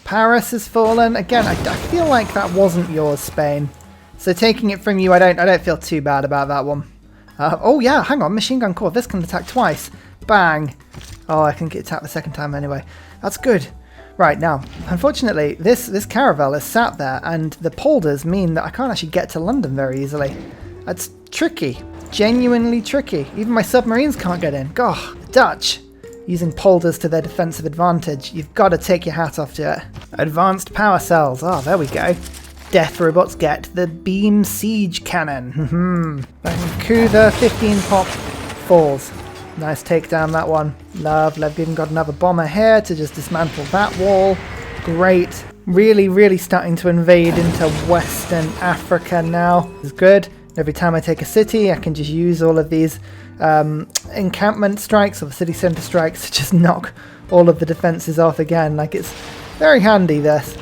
Paris has fallen. Again, I feel like that wasn't yours, Spain. So taking it from you, I don't feel too bad about that one. Oh yeah, hang on, machine gun corps. This can attack twice. Bang. Oh, I can get attacked the second time anyway. That's good. Right, now, unfortunately, this caravel is sat there, and the polders mean that I can't actually get to London very easily. That's tricky. Genuinely tricky. Even my submarines can't get in. Gosh, the Dutch, using polders to their defensive advantage. You've got to take your hat off to it. Advanced power cells. Oh, there we go. Death robots get the beam siege cannon. Vancouver 15 pop falls. Nice takedown, that one. Love. I've even got another bomber here to just dismantle that wall. Great. Really, really starting to invade into Western Africa now. It's good. Every time I take a city, I can just use all of these encampment strikes or city centre strikes to just knock all of the defences off again. Like, it's very handy, this.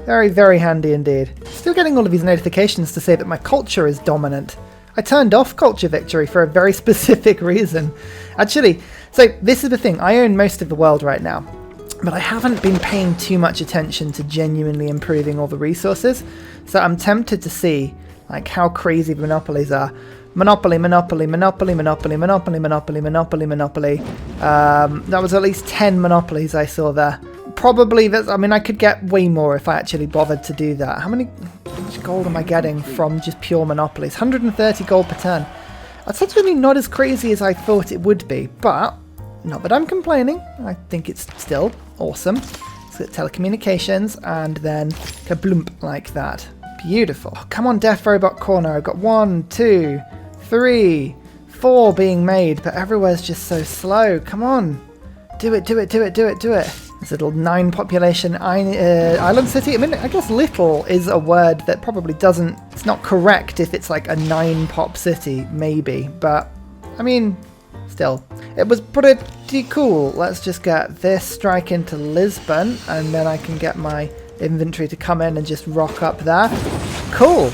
Very, very handy indeed. Still getting all of these notifications to say that my culture is dominant. I turned off culture victory for a very specific reason. Actually, so this is the thing. I own most of the world right now, but I haven't been paying too much attention to genuinely improving all the resources. So I'm tempted to see like how crazy monopolies are. Monopoly, monopoly, monopoly, monopoly, monopoly, monopoly, monopoly, monopoly. That was at least 10 monopolies I saw there. Probably that's, I mean, I could get way more if I actually bothered to do that. How much gold am I getting from just pure monopolies? 130 gold per turn. That's actually not as crazy as I thought it would be, but not that I'm complaining. I think it's still awesome. Let's get telecommunications and then kabloomp like that. Beautiful. Oh, come on, Death Robot Corner. I've got 1, 2, 3, 4 being made, but everywhere's just so slow. Come on. Do it, do it, do it, do it, do it. This little 9 population island city. I mean, I guess little is a word that probably doesn't... It's not correct if it's like a 9 pop city, maybe. But, I mean, still. It was pretty cool. Let's just get this strike into Lisbon, and then I can get my inventory to come in and just rock up there. Cool.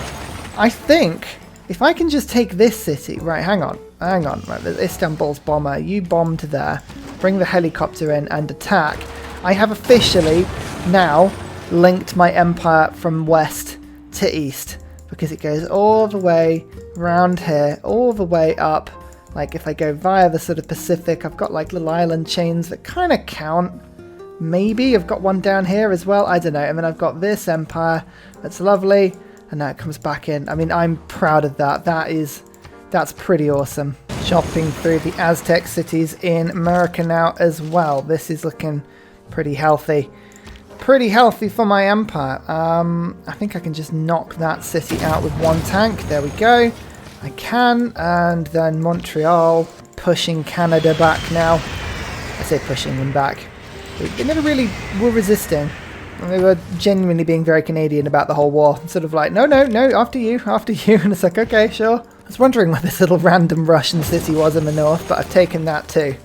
I think if I can just take this city... Right, hang on. Right, there's Istanbul's bomber. You bomb to there. Bring the helicopter in and attack. I have officially now linked my empire from west to east, because it goes all the way around here, all the way up. Like if I go via the sort of Pacific, I've got like little island chains that kind of count. Maybe I've got one down here as well. I don't know. I mean, I've got this empire. That's lovely. And now it comes back in. I mean, I'm proud of that. That's pretty awesome. Chopping through the Aztec cities in America now as well. This is looking pretty healthy. Pretty healthy for my empire. I think I can just knock that city out with 1 tank. There we go. I can. And then Montreal, pushing Canada back now. I say pushing them back. They never really were resisting. They were genuinely being very Canadian about the whole war. Sort of like, no, after you. And it's like, okay, sure. I was wondering where this little random Russian city was in the north, but I've taken that too.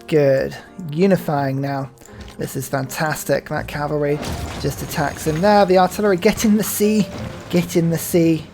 Good. Unifying now. This is fantastic. That cavalry just attacks in there. The artillery, get in the sea. Get in the sea.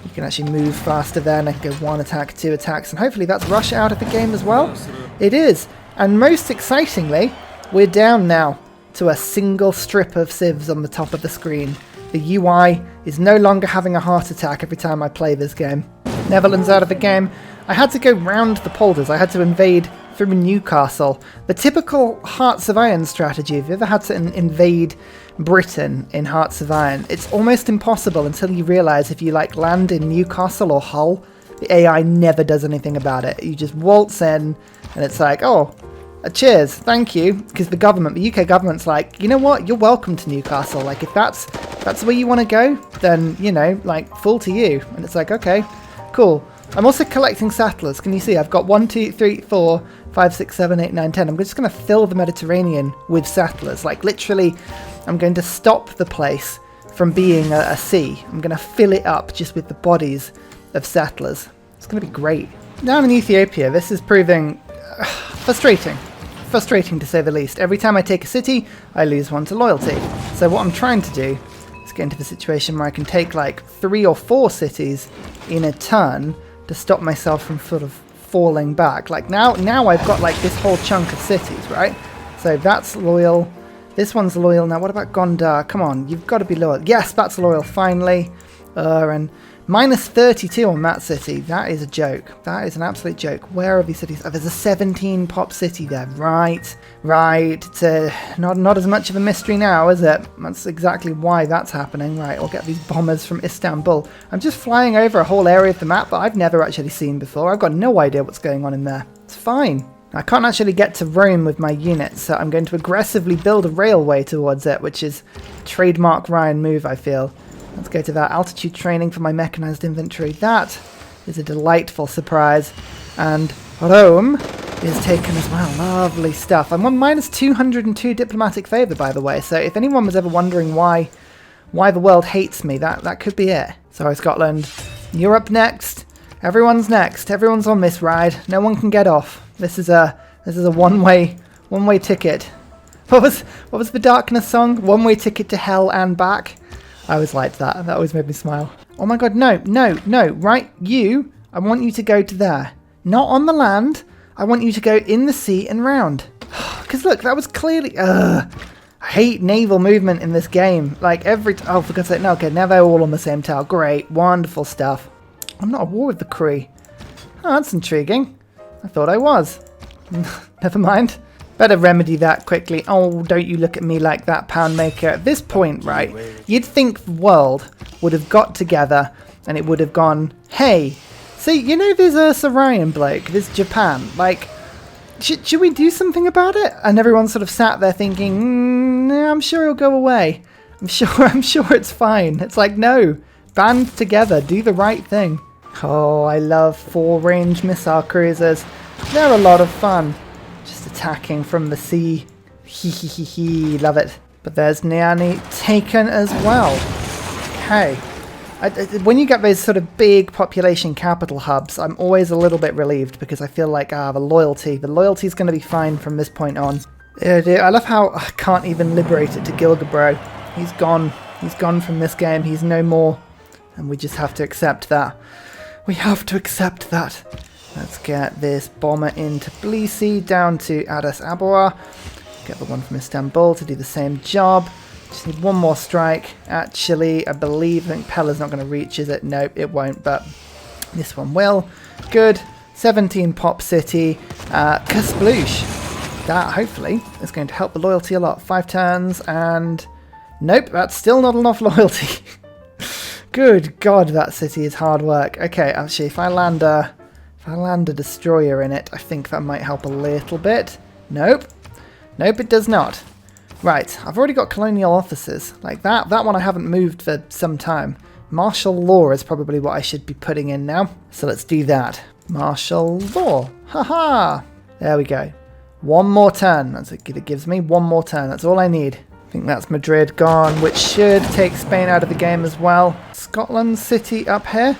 You can actually move faster then. I can go 1 attack, 2 attacks, and hopefully that's Russia out of the game as well. It is. And most excitingly, we're down now to a single strip of civs on the top of the screen. The UI is no longer having a heart attack every time I play this game. Netherlands out of the game. I had to go round the polders. I had to invade through Newcastle. The typical Hearts of Iron strategy. If you ever had to invade Britain in Hearts of Iron, it's almost impossible until you realise if you like land in Newcastle or Hull, the AI never does anything about it. You just waltz in and it's like, oh, cheers, thank you, because the UK government's like, you know what, you're welcome to Newcastle. Like, if that's where you want to go, then, you know, like, full to you. And it's like, okay, cool. I'm also collecting settlers. Can you see? I've got 1, 2, 3, 4, 5, 6, 7, 8, 9, 10. I'm just going to fill the Mediterranean with settlers. Like, literally, I'm going to stop the place from being a sea. I'm going to fill it up just with the bodies of settlers. It's going to be great. Down in Ethiopia, this is proving frustrating. Frustrating to say the least. Every time I take a city, I lose 1 to loyalty. So what I'm trying to do is get into the situation where I can take like 3 or 4 cities in a turn to stop myself from sort of falling back. Like now I've got like this whole chunk of cities, right? So that's loyal. This one's loyal now. What about Gondar? Come on, you've got to be loyal. Yes, that's loyal, finally. And minus 32 on that city. That is a joke. That is an absolute joke. Where are these cities? Oh, there's a 17 pop city there. Right. It's not as much of a mystery now, is it? That's exactly why that's happening. Right, I'll get these bombers from Istanbul. I'm just flying over a whole area of the map that I've never actually seen before. I've got no idea what's going on in there. It's fine. I can't actually get to Rome with my units, so I'm going to aggressively build a railway towards it, which is a trademark Ryan move, I feel. Let's go to that altitude training for my mechanized infantry. That is a delightful surprise. And Rome is taken as well. Lovely stuff. I'm on minus 202 diplomatic favour, by the way, so if anyone was ever wondering why the world hates me, that could be it. Sorry, Scotland. You're up next. Everyone's next. Everyone's on this ride. No one can get off. This is a one-way ticket. What was the Darkness song? One-way ticket to hell and back. I always liked that. That always made me smile. Oh my god, no. Right, I want you to go to there. Not on the land. I want you to go in the sea and round. Because look, that was clearly... I hate naval movement in this game. Like oh, for God's sake, no, okay, now they're all on the same tile. Great, wonderful stuff. I'm not at war with the Cree. Oh, that's intriguing. I thought I was. Never mind. Better remedy that quickly. Oh, don't you look at me like that, Poundmaker. At this point, right, you'd think the world would have got together and it would have gone, hey, see, you know there's a Ryan bloke, there's Japan, like, should we do something about it? And everyone sort of sat there thinking, I'm sure he'll go away. I'm sure it's fine. It's like, no, band together, do the right thing. Oh, I love 4-range missile cruisers. They're a lot of fun. Just attacking from the sea. Love it. But there's Niani taken as well. Okay. When you get those sort of big population capital hubs, I'm always a little bit relieved because I feel like, the loyalty's going to be fine from this point on. I love how I can't even liberate it to Gilgabro. He's gone. He's gone from this game. He's no more. And we just have to accept that. We have to accept that. Let's get this bomber into Tbilisi, down to Addis Ababa. Get the one from Istanbul to do the same job. Just need one more strike. Actually, I think Pella's not going to reach, is it? Nope, it won't, but this one will. Good. 17 pop city. Kasploosh. That, hopefully, is going to help the loyalty a lot. 5 turns, and... Nope, that's still not enough loyalty. Good God, that city is hard work. Okay, actually, if I land a destroyer in it, I think that might help a little bit. Nope. Nope, it does not. Right, I've already got colonial officers. Like that one I haven't moved for some time. Martial law is probably what I should be putting in now. So let's do that. Martial law. Haha. There we go. One more turn. That's it gives me one more turn. That's all I need. I think that's Madrid gone, which should take Spain out of the game as well. Scotland city up here?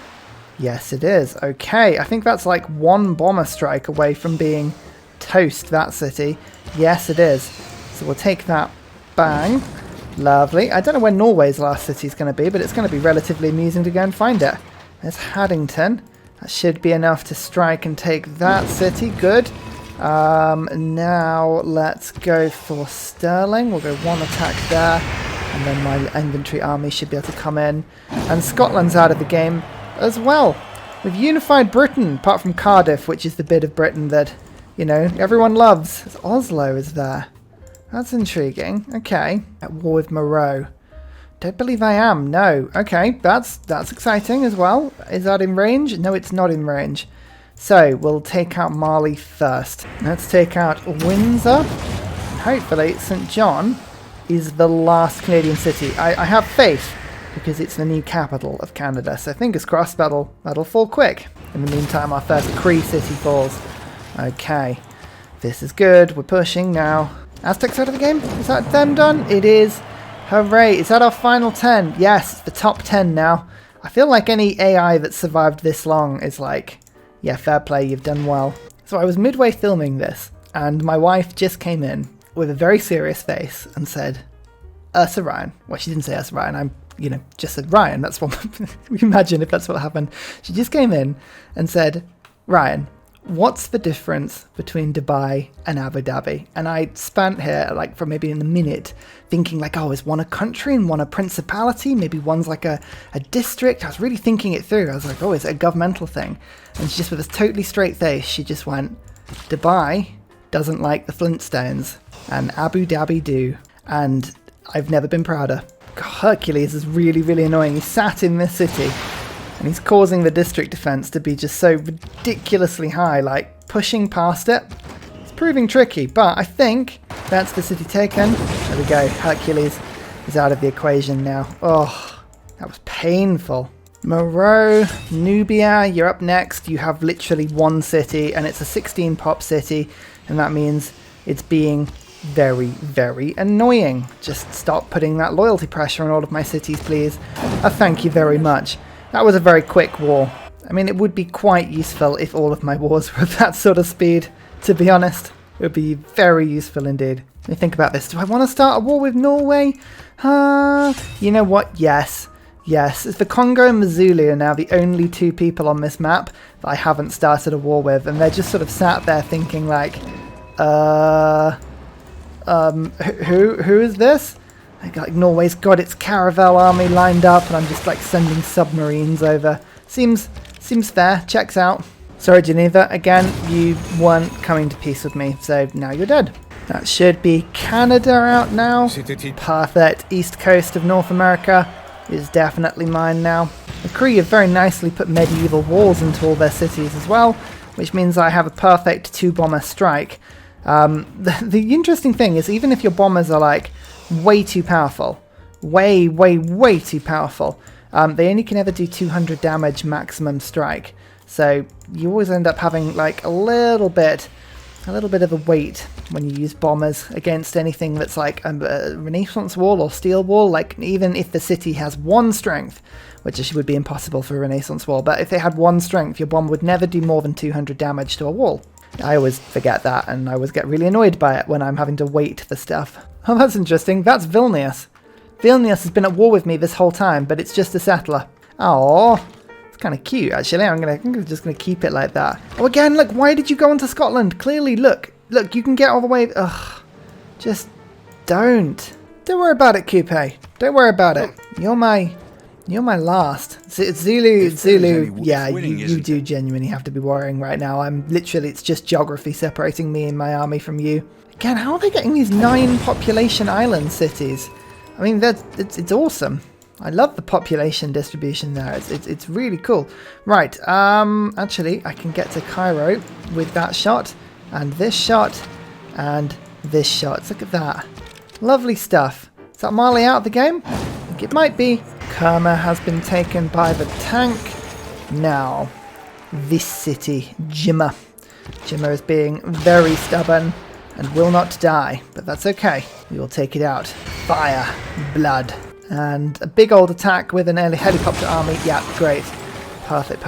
Yes, it is. Okay, I think that's like one bomber strike away from being toast, that city. Yes, it is. So we'll take that. Bang. Lovely. I don't know where Norway's last city is going to be, but it's going to be relatively amusing to go and find it. There's Haddington. That should be enough to strike and take that city. Good. Now let's go for Stirling. We'll go one attack there, and then my infantry army should be able to come in. And Scotland's out of the game as well. We've unified Britain, apart from Cardiff, which is the bit of Britain that, you know, everyone loves. Oslo is there. That's intriguing. Okay. At war with Moreau. Don't believe I am. No. Okay, that's exciting as well. Is that in range? No, it's not in range. So, we'll take out Mali first. Let's take out Windsor. Hopefully, St. John is the last Canadian city. I have faith, because it's the new capital of Canada. So fingers crossed that'll fall quick. In the meantime, our first Cree city falls. Okay. This is good. We're pushing now. Aztecs out of the game? Is that them done? It is. Hooray. Is that our final 10? Yes, it's the top 10 now. I feel like any AI that survived this long is like... Yeah, fair play, you've done well. So I was midway filming this, and my wife just came in with a very serious face and said, Ursa Ryan. Well, she didn't say Ursa Ryan, just said Ryan. That's what, imagine if that's what happened. She just came in and said, Ryan, what's the difference between Dubai and Abu Dhabi? And I spent here like for maybe in a minute thinking like, oh, is one a country and one a principality? Maybe one's like a district. I was really thinking it through. I was like, oh, is it a governmental thing? And she just with this totally straight face, she just went, Dubai doesn't like the Flintstones and Abu Dhabi do. And I've never been prouder. God, Hercules is really, really annoying. He's sat in this city and he's causing the district defense to be just so ridiculously high, like pushing past it. It's proving tricky, but I think that's the city taken. There we go. Hercules is out of the equation now. Oh, that was painful. Moreau, Nubia, you're up next. You have literally one city and it's a 16 pop city, and that means it's being very, very annoying. Just stop putting that loyalty pressure on all of my cities, please. Thank you very much. That was a very quick war. I mean, it would be quite useful if all of my wars were at that sort of speed, to be honest. It would be very useful indeed. Let me think about this. Do I want to start a war with Norway? You know what? Yes. Yes. It's the Congo and the Zulu are now the only two people on this map that I haven't started a war with. And they're just sort of sat there thinking like, who is this? Like Norway's got its caravel army lined up and I'm just like sending submarines over. Seems fair, checks out. Sorry Geneva, again, you weren't coming to peace with me, so now you're dead. That should be Canada out now. Perfect. East coast of North America is definitely mine now. The Cree have very nicely put medieval walls into all their cities as well, which means I have a perfect 2-bomber strike. The interesting thing is, even if your bombers are like way too powerful, way too powerful, they only can ever do 200 damage maximum strike. So you always end up having like a little bit of a weight when you use bombers against anything that's like a Renaissance wall or steel wall. Like even if the city has 1 strength, which would be impossible for a Renaissance wall, but if it had 1 strength, your bomb would never do more than 200 damage to a wall. I always forget that, and I always get really annoyed by it when I'm having to wait for stuff. Oh, that's interesting. That's Vilnius. Vilnius has been at war with me this whole time, but it's just a settler. Oh, it's kind of cute, actually. I'm just gonna keep it like that. Oh, again, look, why did you go into Scotland? Clearly, look, you can get all the way... Ugh, just don't. Don't worry about it, Coupe. Don't worry about it. You're my last. It's Zulu. Yeah, you do genuinely have to be worrying right now. It's just geography separating me and my army from you. Again, how are they getting these 9 population island cities? I mean, it's awesome. I love the population distribution there. It's really cool. Right, actually, I can get to Cairo with that shot, and this shot, and this shot. Look at that. Lovely stuff. Is that Mali out of the game? I think it might be. Kerma has been taken by the tank. Now, this city, Jimma. Jimma is being very stubborn and will not die, but that's okay. We will take it out. Fire, blood, and a big old attack with an helicopter army. Yeah, great. Perfect.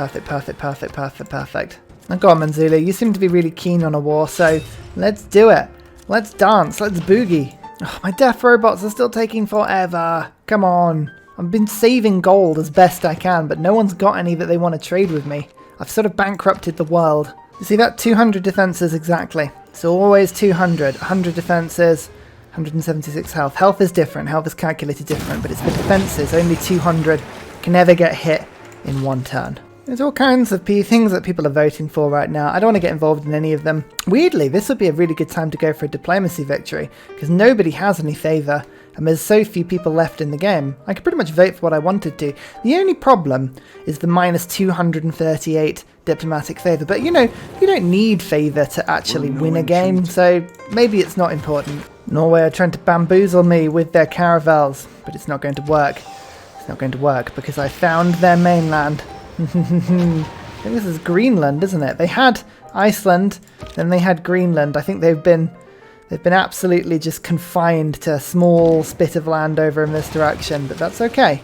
Now go on, Manzulu. You seem to be really keen on a war, so let's do it. Let's dance. Let's boogie. Oh, my death robots are still taking forever. Come on. I've been saving gold as best I can, but no one's got any that they want to trade with me. I've sort of bankrupted the world. You see that? 200 defenses exactly. It's always 200. 100 defenses, 176 health. Health is different. Health is calculated different, but it's the defenses. Only 200 can never get hit in 1 turn. There's all kinds of things that people are voting for right now. I don't want to get involved in any of them. Weirdly, this would be a really good time to go for a diplomacy victory, because nobody has any favour, and there's so few people left in the game. I could pretty much vote for what I wanted to. The only problem is the minus 238 diplomatic favour, but you know, you don't need favour to actually win a game, so maybe it's not important. Norway are trying to bamboozle me with their caravels, but it's not going to work. It's not going to work because I found their mainland. I think this is Greenland, isn't it? They had Iceland, then they had Greenland. I think they've been absolutely just confined to a small spit of land over in this direction, but that's okay.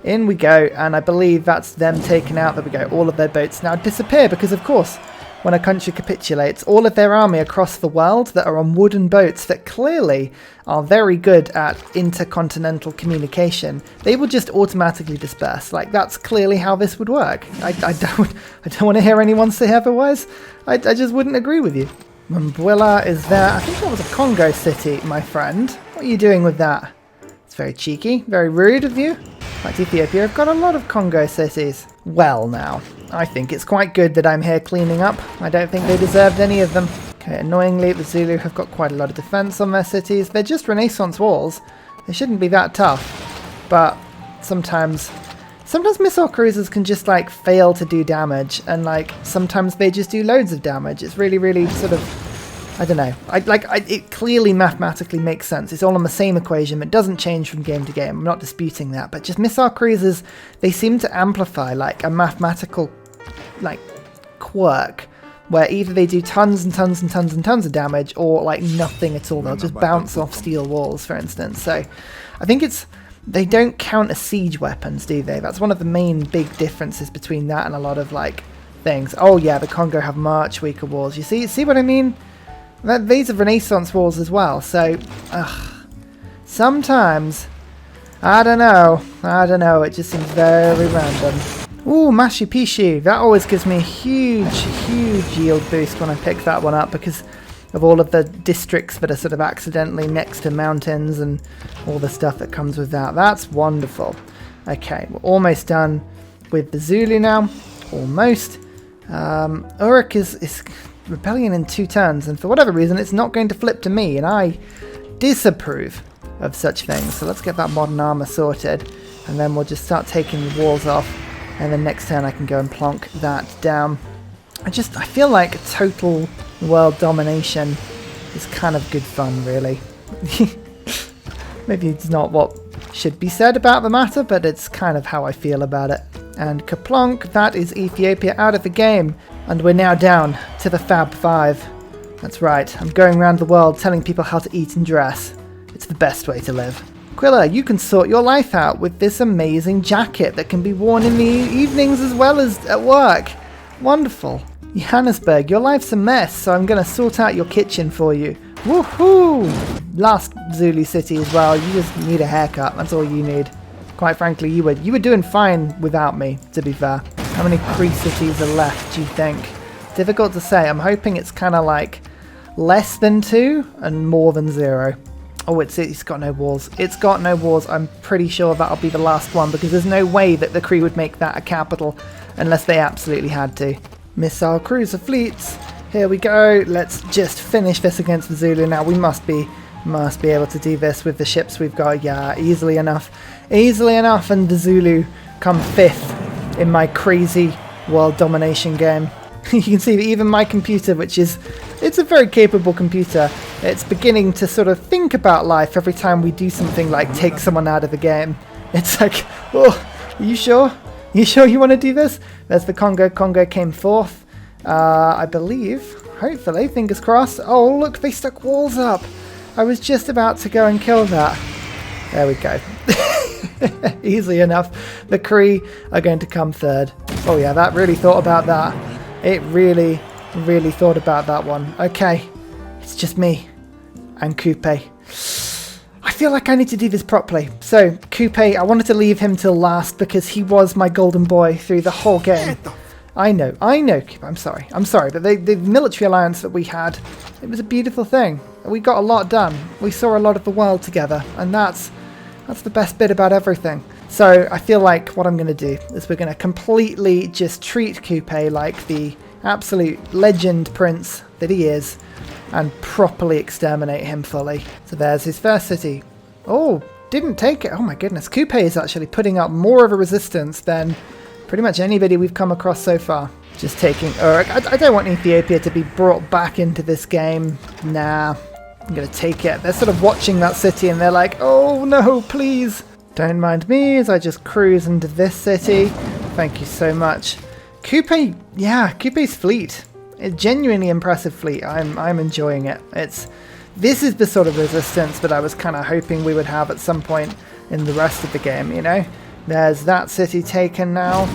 In we go, and I believe that's them taken out. There we go. All of their boats now disappear because, of course, when a country capitulates, all of their army across the world that are on wooden boats that clearly are very good at intercontinental communication, they will just automatically disperse. Like, that's clearly how this would work. I don't want to hear anyone say otherwise. I just wouldn't agree with you. Mbuila is there. I think that was a Congo city, my friend. What are you doing with that? It's very cheeky, very rude of you. Like Ethiopia, I've got a lot of Congo cities. Well now, I think it's quite good that I'm here cleaning up. I don't think they deserved any of them. Okay, annoyingly, the Zulu have got quite a lot of defense on their cities. They're just Renaissance walls. They shouldn't be that tough. But sometimes missile cruisers can just like fail to do damage, and like sometimes they just do loads of damage. It's really, really sort of, I don't know. It clearly mathematically makes sense. It's all on the same equation. It doesn't change from game to game. I'm not disputing that. But just missile cruisers, they seem to amplify like a mathematical like quirk where either they do tons and tons and tons and tons of damage or like nothing at all. They'll just bounce off steel walls, for instance. So I think they don't count as siege weapons, do they? That's one of the main big differences between that and a lot of like things. Oh yeah, the Congo have much weaker walls. You see what I mean? These are Renaissance walls as well, so sometimes, I don't know, it just seems very random. Ooh, Machu Picchu, that always gives me a huge yield boost when I pick that one up because of all of the districts that are sort of accidentally next to mountains and all the stuff that comes with that. That's wonderful. Okay, we're almost done with the Zulu now, almost. Uruk is rebellion in 2 turns, and for whatever reason it's not going to flip to me, and I disapprove of such things. So let's get that modern armor sorted, and then we'll just start taking the walls off, and then next turn I can go and plonk that down. I feel like total world domination is kind of good fun, really. Maybe it's not what should be said about the matter, but it's kind of how I feel about it. And kaplonk, that is Ethiopia out of the game. And we're now down to the Fab 5. That's right, I'm going around the world telling people how to eat and dress. It's the best way to live. Quilla, you can sort your life out with this amazing jacket that can be worn in the evenings as well as at work. Wonderful. Johannesburg, your life's a mess, so I'm going to sort out your kitchen for you. Woohoo! Last Zulu city as well, you just need a haircut, that's all you need. Quite frankly, you were doing fine without me, to be fair. How many Cree cities are left, do you think? Difficult to say. I'm hoping it's kind of like less than 2 and more than 0. Oh, it's got no walls. It's got no walls. I'm pretty sure that'll be the last one because there's no way that the Cree would make that a capital unless they absolutely had to. Missile cruiser fleets. Here we go. Let's just finish this against the Zulu. Now we must be able to do this with the ships we've got. Yeah, easily enough. Easily enough, and the Zulu come 5th in my crazy world domination game. You can see that even my computer, it's a very capable computer, it's beginning to sort of think about life every time we do something like take someone out of the game. It's like, oh, are you sure? You sure you want to do this? There's the Congo. Congo came 4th, I believe. Hopefully, fingers crossed. Oh, look, they stuck walls up. I was just about to go and kill that. There we go. Easily enough. The Cree are going to come 3rd. Oh yeah, that really thought about that. It really thought about that one. Okay, it's just me and Coupe. I feel like I need to do this properly. So, Coupe, I wanted to leave him till last because he was my golden boy through the whole game. I know, Coupe, I'm sorry, but the military alliance that we had, it was a beautiful thing. We got a lot done. We saw a lot of the world together, and that's the best bit about everything. So I feel like what I'm going to do is we're going to completely just treat Coupe like the absolute legend prince that he is and properly exterminate him fully. So there's his first city. Oh, didn't take it. Oh my goodness. Coupe is actually putting up more of a resistance than pretty much anybody we've come across so far. Just taking Uruk. I don't want Ethiopia to be brought back into this game. Nah, I'm going to take it. They're sort of watching that city and they're like, oh no, please. Don't mind me as I just cruise into this city. Thank you so much. Coupe, yeah, Coupe's fleet. A genuinely impressive fleet. I'm enjoying it. This is the sort of resistance that I was kind of hoping we would have at some point in the rest of the game, you know? There's that city taken now.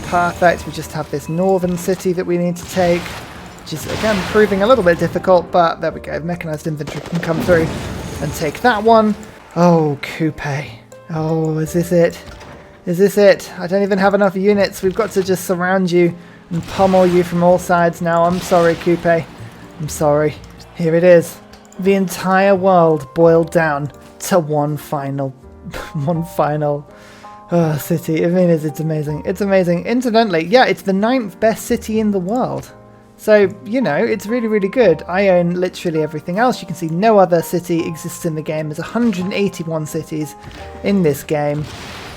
Perfect. We just have this northern city that we need to take. which is, again, proving a little bit difficult, but there we go. Mechanized infantry can come through and take that one. Oh, Coupe. Oh, is this it? Is this it? I don't even have enough units. We've got to just surround you and pummel you from all sides now. I'm sorry, Coupe. I'm sorry. Here it is. The entire world boiled down to one final city. I mean, it's amazing. It's amazing. Incidentally, yeah, it's the 9th best city in the world. So, you know, it's really, really good. I own literally everything else. You can see no other city exists in the game. There's 181 cities in this game.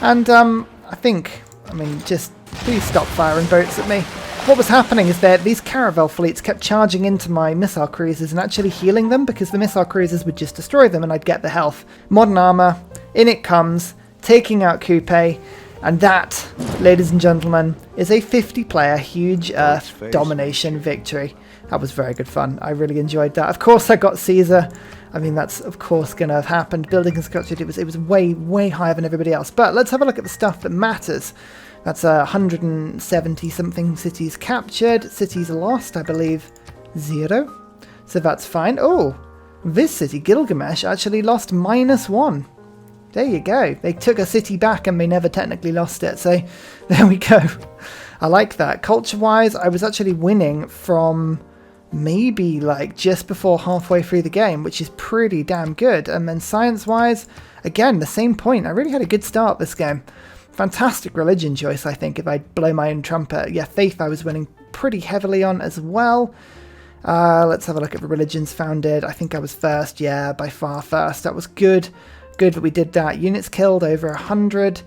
And I think, I mean, just please stop firing boats at me. What was happening is that these caravel fleets kept charging into my missile cruisers and actually healing them, because the missile cruisers would just destroy them and I'd get the health. Modern armor, in it comes, taking out Coupe. And that, ladies and gentlemen, is a 50-player Huge Earth Domination victory. That was very good fun. I really enjoyed that. Of course, I got Caesar. I mean, that's of course going to have happened. Building constructed, it was way, way higher than everybody else. But let's have a look at the stuff that matters. That's 170-something cities captured. Cities lost, I believe, 0. So that's fine. Oh, this city, Gilgamesh, actually lost -1. There you go. They took a city back and they never technically lost it. So there we go. I like that. Culture-wise, I was actually winning from maybe like just before halfway through the game, which is pretty damn good. And then science-wise, again, the same point. I really had a good start this game. Fantastic religion choice, I think, if I blow my own trumpet. Yeah, faith I was winning pretty heavily on as well. Let's have a look at the religions founded. I think I was first. Yeah, by far first. That was good. Good that we did that. Units killed over 100.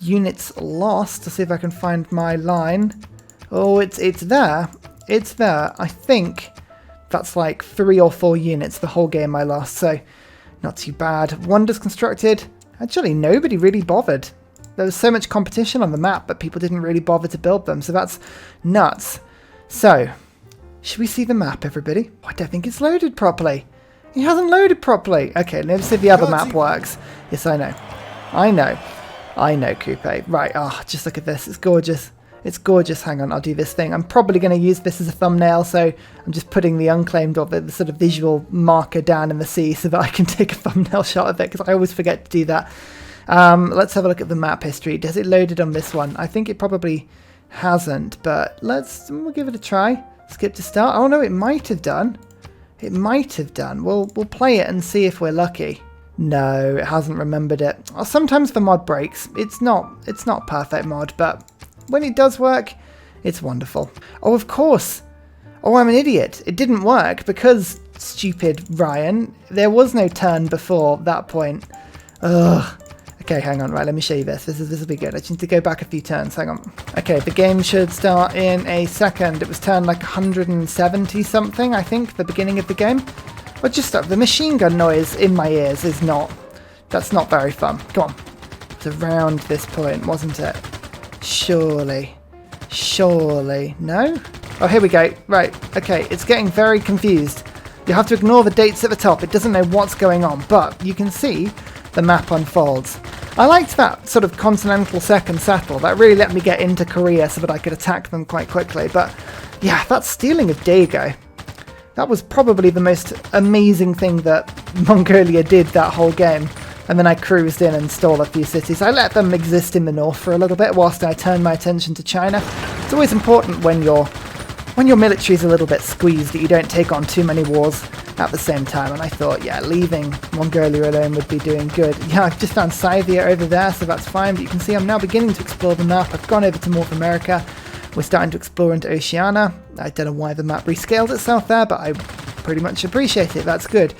Units lost. Let's see if I can find my line. Oh, it's there. It's there. I think that's like 3 or 4 units the whole game I lost. So not too bad. Wonders constructed. Actually, nobody really bothered. There was so much competition on the map, but people didn't really bother to build them. So that's nuts. So, should we see the map, everybody? Oh, I don't think it's loaded properly. It hasn't loaded properly. Okay, let's see if the other map works. Yes, I know. I know, Coupe. Right, just look at this. It's gorgeous. It's gorgeous. Hang on, I'll do this thing. I'm probably going to use this as a thumbnail, so I'm just putting the unclaimed or the sort of visual marker down in the sea so that I can take a thumbnail shot of it, because I always forget to do that. Let's have a look at the map history. Does it loaded on this one? I think it probably hasn't, but we'll give it a try. Skip to start. Oh no, it might have done. It might have done. We'll play it and see if we're lucky. No, it hasn't remembered it. Sometimes the mod breaks. It's not perfect mod, but when it does work, it's wonderful. Oh, of course. Oh, I'm an idiot. It didn't work because, stupid Ryan, there was no turn before that point. Ugh. Okay, hang on. Right, let me show you this. This will be good. I just need to go back a few turns. Hang on. Okay, the game should start in a second. It was turned like 170 something, I think, the beginning of the game. But just the machine gun noise in my ears is not... That's not very fun. Come on. It's around this point, wasn't it? Surely. Surely. No? Oh, here we go. Right. Okay, it's getting very confused. You have to ignore the dates at the top. It doesn't know what's going on, but you can see the map unfolds. I liked that sort of continental second settle. That really let me get into Korea so that I could attack them quite quickly. But yeah, that stealing of Dago, that was probably the most amazing thing that Mongolia did that whole game. And then I cruised in and stole a few cities. I let them exist in the north for a little bit whilst I turned my attention to China. It's always important when your military is a little bit squeezed that you don't take on too many wars at the same time, and I thought, yeah, leaving Mongolia alone would be doing good. Yeah, I've just found Scythia over there, so that's fine, but you can see I'm now beginning to explore the map. I've gone over to North America. We're starting to explore into Oceania. I don't know why the map rescaled itself there, but I pretty much appreciate it. That's good.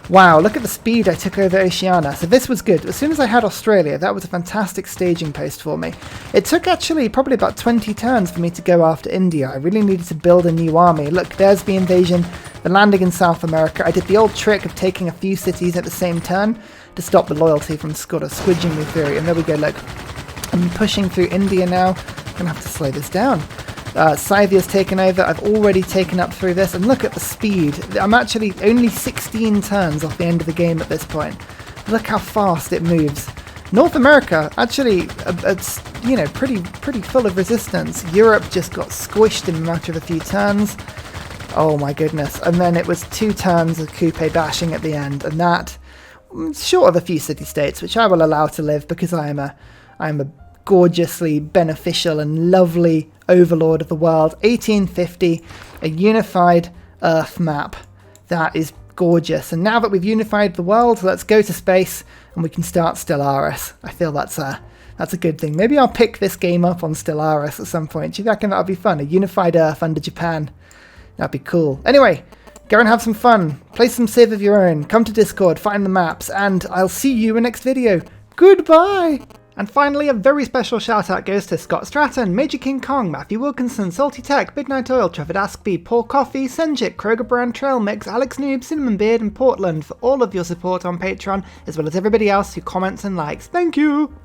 Wow, look at the speed I took over Oceania. So this was good. As soon as I had Australia, that was a fantastic staging post for me. It took actually probably about 20 turns for me to go after India. I really needed to build a new army. Look, there's the invasion, the landing in South America. I did the old trick of taking a few cities at the same turn to stop the loyalty from sort of squidging me through. And there we go, look. I'm pushing through India now. I'm going to have to slow this down. Scythia's taken over. I've already taken up through this, and look at the speed. I'm actually only 16 turns off the end of the game at this point. Look how fast it moves. North America, actually, it's, you know, pretty full of resistance. Europe just got squished in a matter of a few turns. Oh my goodness. And then it was 2 turns of coupe bashing at the end, and that, short of a few city-states, which I will allow to live because I am a gorgeously beneficial and lovely overlord of the world. 1850, a unified Earth map. That is gorgeous. And now that we've unified the world, let's go to space and we can start Stellaris. I feel that's a good thing. Maybe I'll pick this game up on Stellaris at some point. Do you reckon that would be fun? A unified Earth under Japan. That'd be cool. Anyway, go and have some fun. Play some Civ of your own. Come to Discord, find the maps, and I'll see you in the next video. Goodbye! And finally, a very special shout out goes to Scott Stratton, Major King Kong, Matthew Wilkinson, Salty Tech, Midnight Oil, Trevor Askby, Paul Coffey, Senjik, Kroger Brand, Trail Mix, Alex Noob, Cinnamon Beard, and Portland for all of your support on Patreon, as well as everybody else who comments and likes. Thank you!